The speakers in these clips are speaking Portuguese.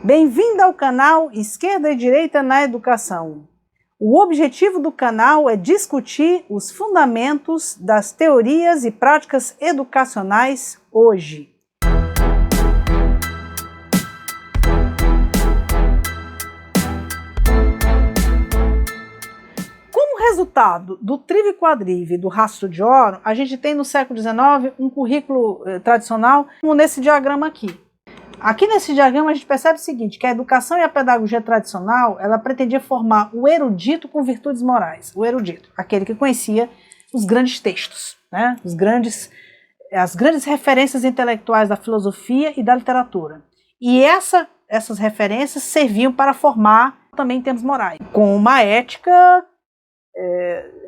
Bem-vindo ao canal Esquerda e Direita na Educação. O objetivo do canal é discutir os fundamentos das teorias e práticas educacionais hoje. Como resultado do Trívio e Quadrívio e do Rastro de Ouro, a gente tem no século XIX um currículo tradicional como nesse diagrama aqui. Aqui nesse diagrama a gente percebe o seguinte, que a educação e a pedagogia tradicional, ela pretendia formar o erudito com virtudes morais. O erudito, aquele que conhecia os grandes textos, né? As grandes referências intelectuais da filosofia e da literatura. E essas referências serviam para formar também em termos morais, com uma ética,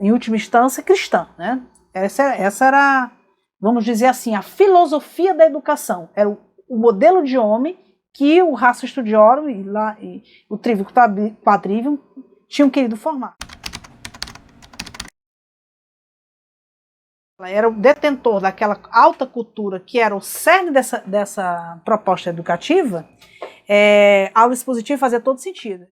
em última instância, cristã, né? Essa era, vamos dizer assim, a filosofia da educação. Era o modelo de homem que o Rastro de Ouro e o Trívio e Quadrívio tinham querido formar. Ela era o detentor daquela alta cultura que era o cerne dessa proposta educativa. A aula expositiva fazia todo sentido.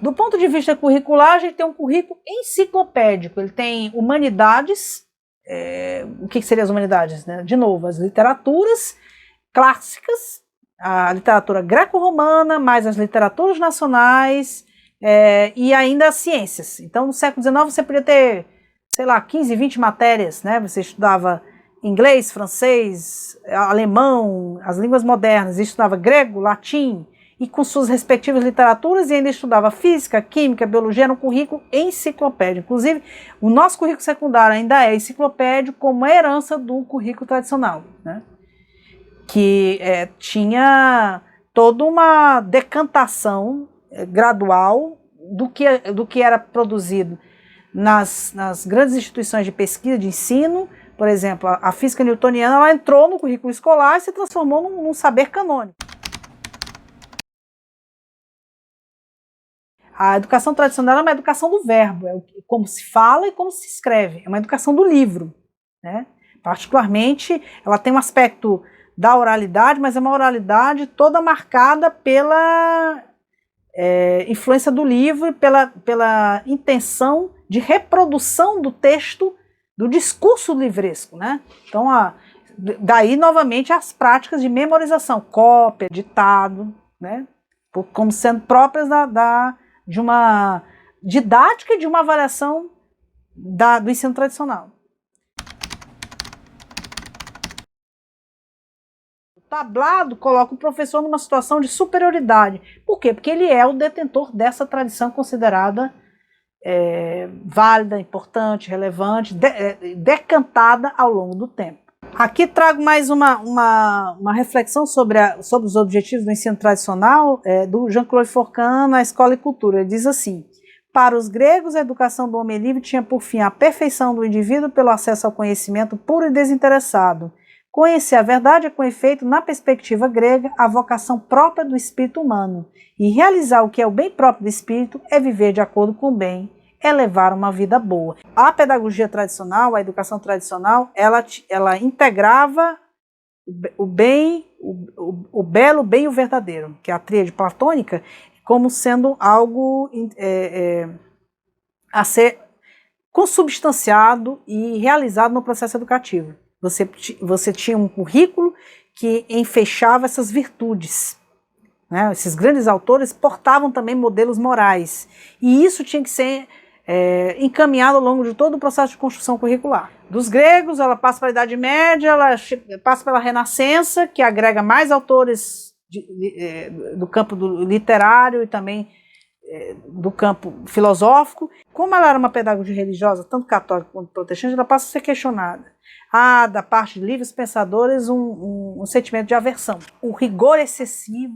Do ponto de vista curricular, a gente tem um currículo enciclopédico. Ele tem humanidades. O que seriam as humanidades? Né? De novo, as literaturas clássicas, a literatura greco-romana, mais as literaturas nacionais e ainda as ciências. Então, no século XIX, você podia ter, sei lá, 15, 20 matérias, né? Você estudava inglês, francês, alemão, as línguas modernas, estudava grego, latim, e com suas respectivas literaturas, e ainda estudava física, química, biologia, era um currículo enciclopédico. Inclusive, o nosso currículo secundário ainda é enciclopédico como herança do currículo tradicional, né? Que tinha toda uma decantação gradual do que era produzido nas grandes instituições de pesquisa, de ensino. Por exemplo, a física newtoniana, ela entrou no currículo escolar e se transformou num saber canônico. A educação tradicional é uma educação do verbo, é como se fala e como se escreve, é uma educação do livro, né? Particularmente, ela tem um aspecto da oralidade, mas é uma oralidade toda marcada pela influência do livro e pela intenção de reprodução do texto, do discurso livresco, né? Então, daí, novamente, as práticas de memorização, cópia, ditado, né? Como sendo próprias de uma didática e de uma avaliação do ensino tradicional. O tablado coloca o professor numa situação de superioridade. Por quê? Porque ele é o detentor dessa tradição considerada válida, importante, relevante, decantada ao longo do tempo. Aqui trago mais uma reflexão sobre os objetivos do ensino tradicional do Jean-Claude Fourcade na Escola e Cultura. Ele diz assim: para os gregos, a educação do homem livre tinha por fim a perfeição do indivíduo pelo acesso ao conhecimento puro e desinteressado. Conhecer a verdade é, com efeito, na perspectiva grega, a vocação própria do espírito humano, e realizar o que é o bem próprio do espírito é viver de acordo com o bem, é levar uma vida boa. A pedagogia tradicional, a educação tradicional, ela integrava o bem, o belo, o bem e o verdadeiro, que é a tríade platônica, como sendo algo a ser consubstanciado e realizado no processo educativo. Você tinha um currículo que enfeixava essas virtudes, né? Esses grandes autores portavam também modelos morais, e isso tinha que ser encaminhado ao longo de todo o processo de construção curricular. Dos gregos, ela passa pela Idade Média, ela passa pela Renascença, que agrega mais autores do campo literário e também do campo filosófico. Como ela era uma pedagogia religiosa, tanto católica quanto protestante, ela passa a ser questionada. Há, da parte de livres pensadores, um sentimento de aversão. O rigor excessivo,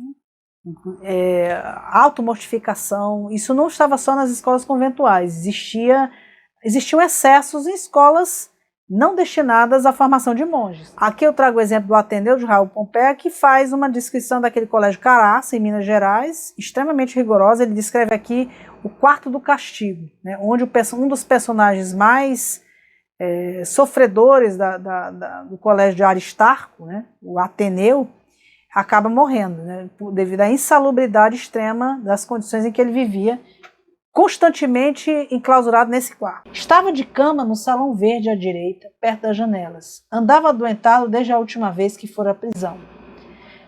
automortificação, isso não estava só nas escolas conventuais, existiam excessos em escolas não destinadas à formação de monges. Aqui eu trago o exemplo do Ateneu de Raul Pompeia, que faz uma descrição daquele colégio Caraça, em Minas Gerais, extremamente rigorosa. Ele descreve aqui o quarto do castigo, né, onde um dos personagens mais sofredores do colégio de Aristarco, né, o Ateneu, acaba morrendo, né, devido à insalubridade extrema das condições em que ele vivia, constantemente enclausurado nesse quarto. Estava de cama no salão verde à direita, perto das janelas. Andava adoentado desde a última vez que fora à prisão.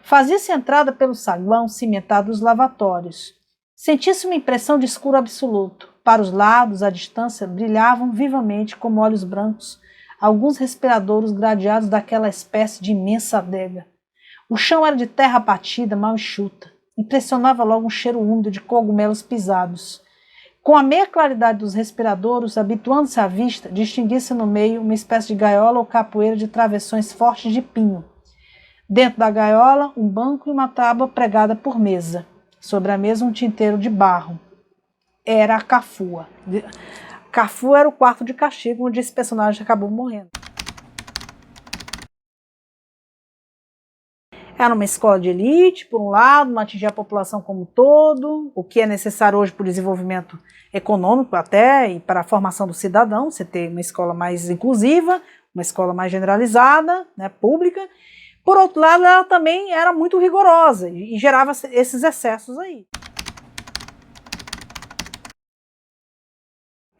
Fazia-se entrada pelo saguão cimentado dos lavatórios. Sentia-se uma impressão de escuro absoluto. Para os lados, à distância, brilhavam vivamente, como olhos brancos, alguns respiradouros gradeados daquela espécie de imensa adega. O chão era de terra batida, mal enxuta. Impressionava logo um cheiro úmido de cogumelos pisados. Com a meia claridade dos respiradouros, habituando-se à vista, distinguia-se no meio uma espécie de gaiola ou capoeira de travessões fortes de pinho. Dentro da gaiola, um banco e uma tábua pregada por mesa. Sobre a mesa, um tinteiro de barro. Era a Cafua. Cafua era o quarto de castigo onde esse personagem acabou morrendo. Era uma escola de elite, por um lado, não atingia a população como um todo, o que é necessário hoje para o desenvolvimento econômico até e para a formação do cidadão, você ter uma escola mais inclusiva, uma escola mais generalizada, né, pública. Por outro lado, ela também era muito rigorosa e gerava esses excessos aí.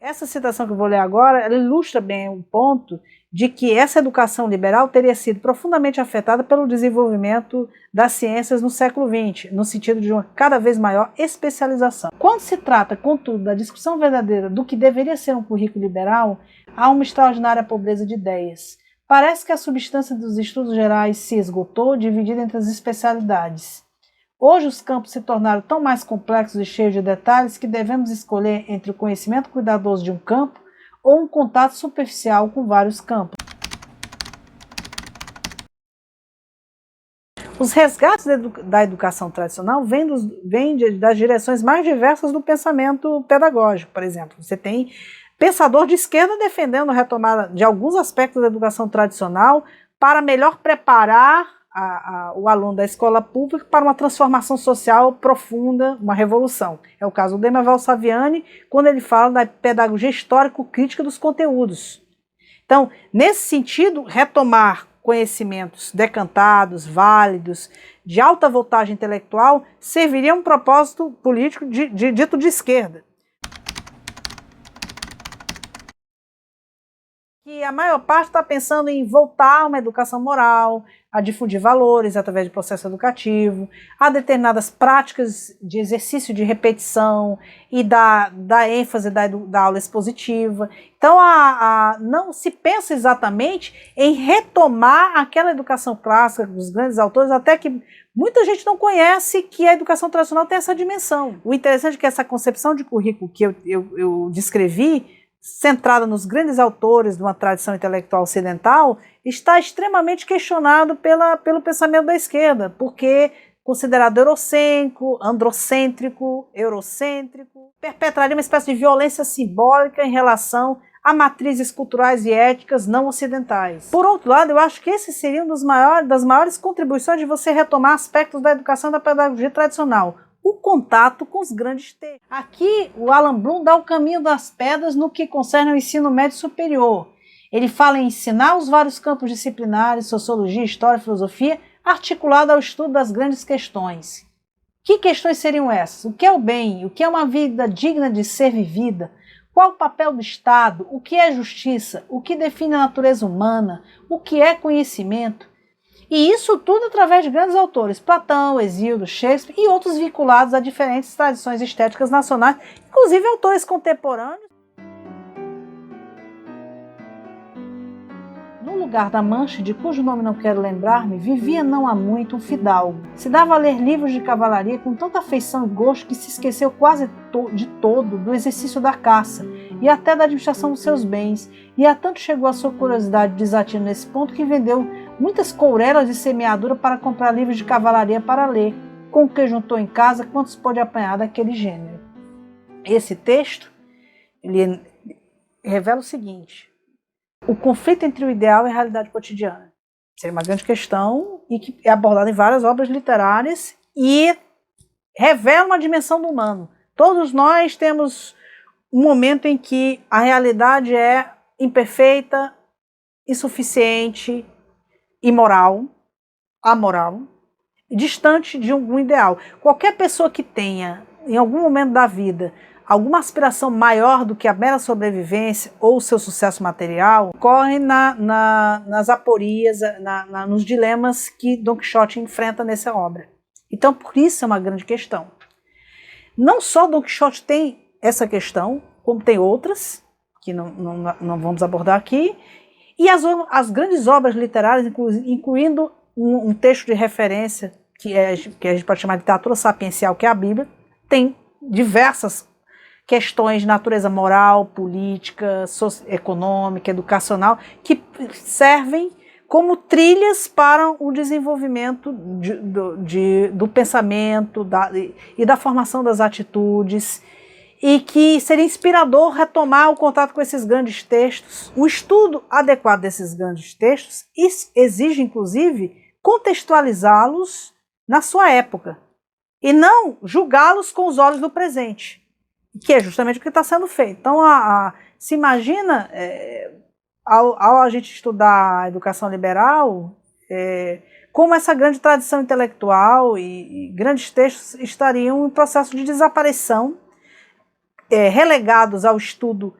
Essa citação que eu vou ler agora, ela ilustra bem o ponto de que essa educação liberal teria sido profundamente afetada pelo desenvolvimento das ciências no século XX, no sentido de uma cada vez maior especialização. Quando se trata, contudo, da discussão verdadeira do que deveria ser um currículo liberal, há uma extraordinária pobreza de ideias. Parece que a substância dos estudos gerais se esgotou, dividida entre as especialidades. Hoje os campos se tornaram tão mais complexos e cheios de detalhes que devemos escolher entre o conhecimento cuidadoso de um campo ou um contato superficial com vários campos. Os resgates da educação tradicional vêm das direções mais diversas do pensamento pedagógico. Por exemplo, você tem pensador de esquerda defendendo a retomada de alguns aspectos da educação tradicional para melhor preparar o aluno da escola pública para uma transformação social profunda, uma revolução. É o caso do Demerval Saviani, quando ele fala da pedagogia histórico-crítica dos conteúdos. Então, nesse sentido, retomar conhecimentos decantados, válidos, de alta voltagem intelectual, serviria a um propósito político dito de esquerda. Que a maior parte está pensando em voltar a uma educação moral, a difundir valores através de processo educativo, a determinadas práticas de exercício de repetição e da ênfase da aula expositiva. Então, não se pensa exatamente em retomar aquela educação clássica dos grandes autores, até que muita gente não conhece que a educação tradicional tem essa dimensão. O interessante é que essa concepção de currículo que eu descrevi, centrada nos grandes autores de uma tradição intelectual ocidental, está extremamente questionado pelo pensamento da esquerda, porque considerado eurocêntrico, androcêntrico, eurocêntrico, perpetraria uma espécie de violência simbólica em relação a matrizes culturais e éticas não ocidentais. Por outro lado, eu acho que esse seria das maiores contribuições de você retomar aspectos da educação da pedagogia tradicional, o contato com os grandes textos. Aqui, o Alan Bloom dá o caminho das pedras no que concerne ao ensino médio superior. Ele fala em ensinar os vários campos disciplinares, sociologia, história, filosofia, articulado ao estudo das grandes questões. Que questões seriam essas? O que é o bem? O que é uma vida digna de ser vivida? Qual o papel do Estado? O que é justiça? O que define a natureza humana? O que é conhecimento? E isso tudo através de grandes autores, Platão, Hesíodo, Shakespeare e outros vinculados a diferentes tradições estéticas nacionais, inclusive autores contemporâneos. No lugar da Mancha, de cujo nome não quero lembrar-me, vivia não há muito um fidalgo. Se dava a ler livros de cavalaria com tanta afeição e gosto que se esqueceu quase de todo do exercício da caça e até da administração dos seus bens, e a tanto chegou a sua curiosidade desatina nesse ponto que vendeu muitas courelas de semeadura para comprar livros de cavalaria para ler, com o que juntou em casa quantos pôde apanhar daquele gênero. Esse texto ele revela o seguinte: o conflito entre o ideal e a realidade cotidiana. Seria uma grande questão e que é abordada em várias obras literárias e revela uma dimensão do humano. Todos nós temos um momento em que a realidade é imperfeita, insuficiente, imoral, amoral, distante de algum ideal. Qualquer pessoa que tenha, em algum momento da vida, alguma aspiração maior do que a mera sobrevivência ou o seu sucesso material, corre nas aporias, nos dilemas que Don Quixote enfrenta nessa obra. Então, por isso é uma grande questão. Não só Don Quixote tem essa questão, como tem outras, que não vamos abordar aqui, e as grandes obras literárias, incluindo um texto de referência, que a gente pode chamar de literatura sapiencial, que é a Bíblia, tem diversas questões de natureza moral, política, econômica, educacional, que servem como trilhas para o desenvolvimento do pensamento e da formação das atitudes, e que seria inspirador retomar o contato com esses grandes textos. O estudo adequado desses grandes textos exige, inclusive, contextualizá-los na sua época, e não julgá-los com os olhos do presente, que é justamente o que está sendo feito. Então, se imagina, ao a gente estudar a educação liberal, como essa grande tradição intelectual e grandes textos estariam em processo de desaparição, relegados ao estudo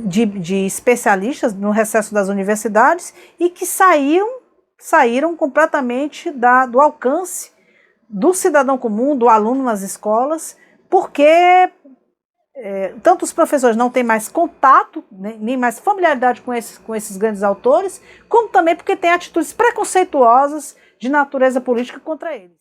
de especialistas no recesso das universidades, e que saíram completamente do alcance do cidadão comum, do aluno nas escolas, porque tanto os professores não têm mais contato, nem mais familiaridade com esses grandes autores, como também porque têm atitudes preconceituosas de natureza política contra eles.